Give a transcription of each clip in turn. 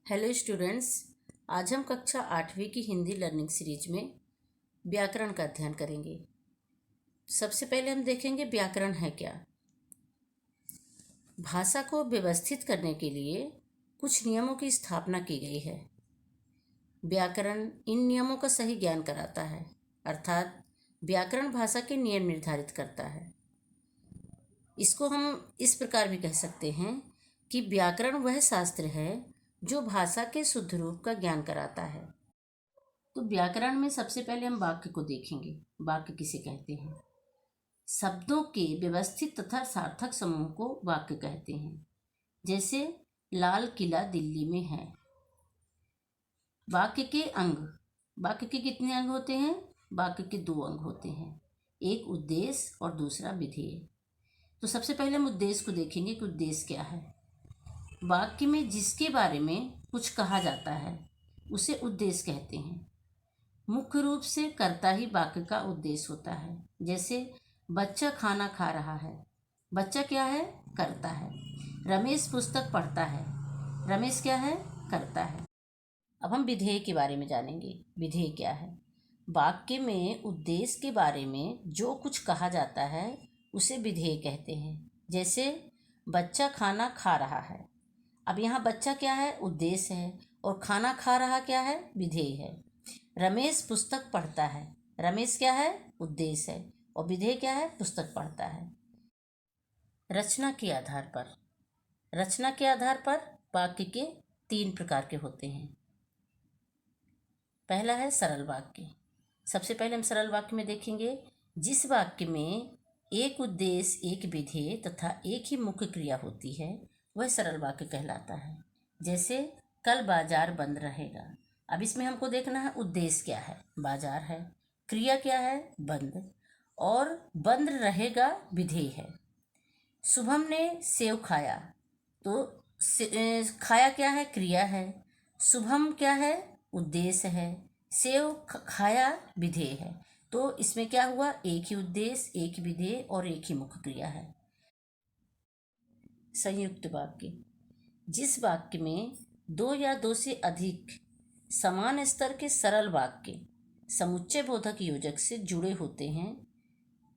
Hello students, आज हम कक्षा 8वीं की हिंदी लर्निंग सीरीज में व्याकरण का अध्ययन करेंगे। सबसे पहले हम देखेंगे व्याकरण है क्या। भाषा को व्यवस्थित करने के लिए कुछ नियमों की स्थापना की गई है। व्याकरण इन नियमों का सही ज्ञान कराता है, अर्थात व्याकरण भाषा के नियम निर्धारित करता है। इसको हम इस प्रकार भी कह सकते हैं कि व्याकरण वह शास्त्र है जो भाषा के शुद्ध रूप का ज्ञान कराता है। तो व्याकरण में सबसे पहले हम वाक्य को देखेंगे। वाक्य किसे कहते हैं? शब्दों के व्यवस्थित तथा सार्थक समूह को वाक्य कहते हैं। जैसे लाल किला दिल्ली में है। वाक्य के अंग, वाक्य के कितने अंग होते हैं? वाक्य के 2 अंग होते हैं, एक उद्देश्य और दूसरा विधेय। तो सबसे पहले हम उद्देश्य को देखेंगे कि उद्देश्य क्या है। वाक्य में जिसके बारे में कुछ कहा जाता है उसे उद्देश्य कहते हैं। मुख्य रूप से कर्ता ही वाक्य का उद्देश्य होता है। जैसे बच्चा खाना खा रहा है, बच्चा क्या है? कर्ता है। रमेश पुस्तक पढ़ता है, रमेश क्या है? कर्ता है। अब हम विधेय के बारे में जानेंगे। विधेय क्या है? वाक्य में उद्देश्य के बारे में जो कुछ कहा जाता है उसे विधेय कहते हैं। जैसे बच्चा खाना खा रहा है। अब यहाँ बच्चा क्या है? उद्देश्य है, और खाना खा रहा क्या है? विधेय है। रमेश पुस्तक पढ़ता है, रमेश क्या है? उद्देश्य है, और विधेय क्या है? पुस्तक पढ़ता है। रचना के आधार पर, रचना के आधार पर वाक्य के 3 प्रकार के होते हैं। पहला है सरल वाक्य। सबसे पहले हम सरल वाक्य में देखेंगे जिस वाक्य में एक उद्देश्य, एक विधेय तथा एक ही मुख्य क्रिया होती है वह सरल वाक्य कहलाता है। जैसे कल बाजार बंद रहेगा। अब इसमें हमको देखना है उद्देश्य क्या है? बाजार है। क्रिया क्या है? बंद। और बंद रहेगा विधेय है। शुभम ने सेव खाया, तो खाया क्या है? क्रिया है। शुभम क्या है? उद्देश्य है। सेव खाया विधेय है। तो इसमें क्या हुआ? एक ही उद्देश्य, एक विधेय और एक ही मुख्य क्रिया है। संयुक्त वाक्य, जिस वाक्य में 2 या 2 से अधिक समान स्तर के सरल वाक्य समुच्चय बोधक योजक से जुड़े होते हैं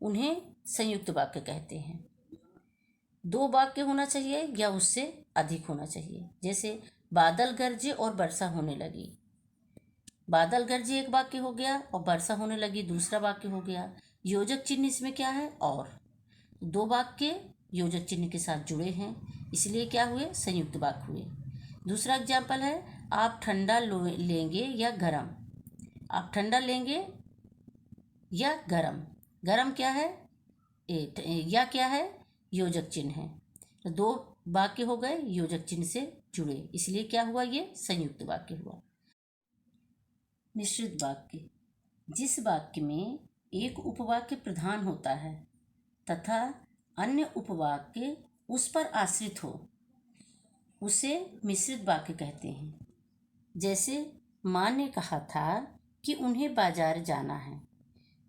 उन्हें संयुक्त वाक्य कहते हैं। 2 वाक्य होना चाहिए या उससे अधिक होना चाहिए। जैसे बादल गरजे और वर्षा होने लगी। बादल गरजे एक वाक्य हो गया और वर्षा होने लगी दूसरा वाक्य हो गया। योजक चिन्ह इसमें क्या है? और। 2 वाक्य योजक चिन्ह के साथ जुड़े हैं, इसलिए क्या हुए? संयुक्त वाक्य हुए। दूसरा एग्जाम्पल है आप ठंडा लेंगे या गरम। आप ठंडा लेंगे या गरम। गरम क्या है? या क्या है? योजक चिन्ह है। तो 2 वाक्य हो गए योजक चिन्ह से जुड़े, इसलिए क्या हुआ? ये संयुक्त वाक्य हुआ। मिश्रित वाक्य, जिस वाक्य में एक उपवाक्य प्रधान होता है तथा अन्य उपवाक्य उस पर आश्रित हो उसे मिश्रित वाक्य कहते हैं। जैसे माँ ने कहा था कि उन्हें बाजार जाना है।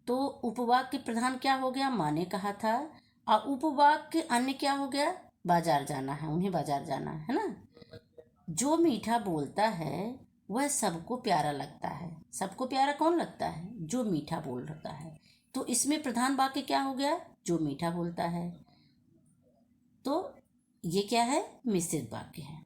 तो उपवाक्य प्रधान क्या हो गया? माँ ने कहा था, और उपवाक्य अन्य क्या हो गया? बाजार जाना है, उन्हें बाजार जाना है ना। जो मीठा बोलता है वह सबको प्यारा लगता है। सबको प्यारा कौन लगता है? जो मीठा बोल रहा है। तो इसमें प्रधान वाक्य क्या हो गया? जो मीठा बोलता है। तो ये क्या है? मिश्रित वाक्य है।